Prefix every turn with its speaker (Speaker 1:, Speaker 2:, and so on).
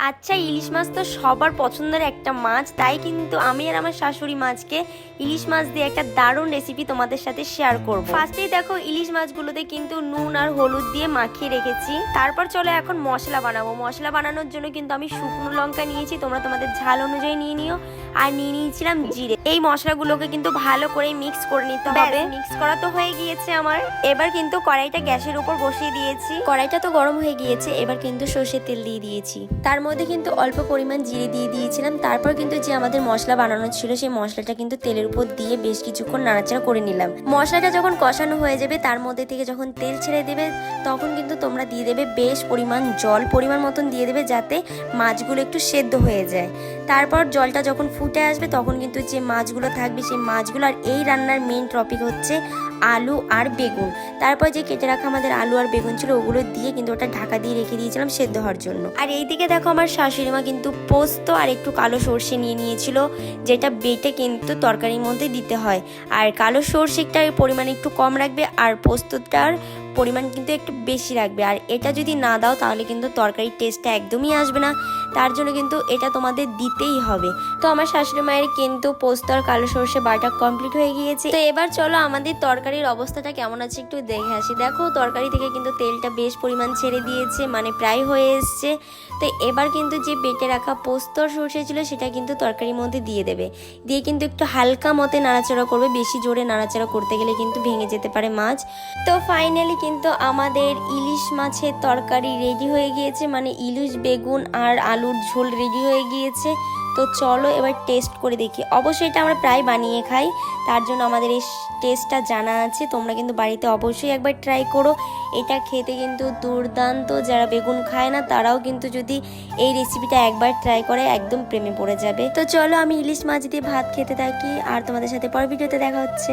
Speaker 1: আচ্ছা, ইলিশ মাছ তো সবার পছন্দের একটা মাছ, তাই কিন্তু আমি আর আমার শাশুড়ি মাছকে ইলিশ মাছ দিয়ে একটা দারুণ রেসিপি তোমাদের সাথে শেয়ার করব। ফার্স্টেই দেখো ইলিশ মাছগুলোতে কিন্তু নুন আর হলুদ দিয়ে মাখিয়ে রেখেছি। তারপর চলো এখন মশলা বানাবো। মশলা বানানোর জন্য কিন্তু আমি শুকনো লঙ্কা নিয়েছি, তোমরা তোমাদের ঝাল অনুযায়ী নিয়ে নিও। আর নিয়ে নিয়েছিলাম জিরে। এই মশলাগুলোকে কিন্তু ভালো করে মিক্স করে নিতে হবে। মিক্স করা তো হয়ে গিয়েছে আমার। এবার কিন্তু কড়াইটা গ্যাসের উপর বসিয়ে দিয়েছি। কড়াইটা তো গরম হয়ে গিয়েছে। এবার কিন্তু সর্ষের তেল দিয়ে দিয়েছি। তার মধ্যে কিন্তু অল্প পরিমাণ জিরে দিয়ে দিয়েছিলাম। তারপর কিন্তু যে আমাদের মশলা বানানো ছিল সেই মশলাটা কিন্তু তেলের উপর দিয়ে বেশ কিছুক্ষণ নাড়াচাড়া করে নিলাম। মশলাটা যখন কষানো হয়ে যাবে, তার মধ্যে থেকে যখন তেল ছেড়ে দেবে, তখন কিন্তু তোমরা দিয়ে দেবে বেশ পরিমাণ জল, পরিমাণ মতন দিয়ে দেবে যাতে মাছগুলো একটু সেদ্ধ হয়ে যায়। তারপর জলটা যখন ফুটে আসবে তখন কিন্তু যে মাছগুলো থাকবে সেই মাছগুলো, আর এই রান্নার মেন টপিক হচ্ছে আলু আর বেগুন। তারপর যে কেটে রাখা আমাদের আলু আর বেগুন ছিল ওগুলো দিয়ে কিন্তু ওটা ঢাকা দিয়ে রেখে দিয়েছিলাম সেদ্ধ হওয়ার জন্য। আর এইদিকে দেখো আমার শাশুড়ি মা কিন্তু পোস্ত আর একটু কালো সর্ষে নিয়ে নিয়েছিল, যেটা বেটে কিন্তু তরকারির মধ্যে দিতে হয়। আর কালো সর্ষেটার পরিমাণ একটু কম রাখবে আর পোস্তটার পরিমাণ কিন্তু একটু বেশি রাখবে। আর এটা যদি না দাও তাহলে কিন্তু তরকারির টেস্টটা একদমই আসবে না, তার জন্য কিন্তু এটা তোমাদের দিতেই হবে। তো আমার শাশুড়ি মায়ের কিন্তু পোস্ত আর কালো সর্ষে বাটা কমপ্লিট হয়ে গিয়েছে। তো এবার চলো আমাদের তরকারির অবস্থাটা কেমন আছে একটু দেখে আসি। দেখো তরকারি থেকে কিন্তু তেলটা বেশ পরিমাণ ছেড়ে দিয়েছে, মানে প্রায় হয়ে এসছে। তো এবার কিন্তু যে বেটে রাখা পোস্ত আর সর্ষে ছিল সেটা কিন্তু তরকারির মধ্যে দিয়ে দেবে। দিয়ে কিন্তু একটু হালকা মতে নাড়াচাড়া করবে, বেশি জোরে নাড়াচাড়া করতে গেলে কিন্তু ভেঙে যেতে পারে মাছ। তো ফাইনালি কিন্তু আমাদের ইলিশ মাছের তরকারি রেডি হয়ে গিয়েছে, মানে ইলিশ বেগুন আর আলুর ঝোল রেডি হয়ে গিয়েছে। তো চলো এবার টেস্ট করে দেখি। অবশ্যই এটা আমরা প্রায় বানিয়ে খাই, তার জন্য আমাদের এই টেস্টটা জানা আছে। তোমরা কিন্তু বাড়িতে অবশ্যই একবার ট্রাই করো, এটা খেতে কিন্তু দুর্দান্ত। যারা বেগুন খায় না তারাও কিন্তু যদি এই রেসিপিটা একবার ট্রাই করে একদম প্রেমে পড়ে যাবে। তো চলো আমি ইলিশ মাছ দিয়ে ভাত খেতে থাকি, আর তোমাদের সাথে পরের ভিডিওতে দেখা হচ্ছে।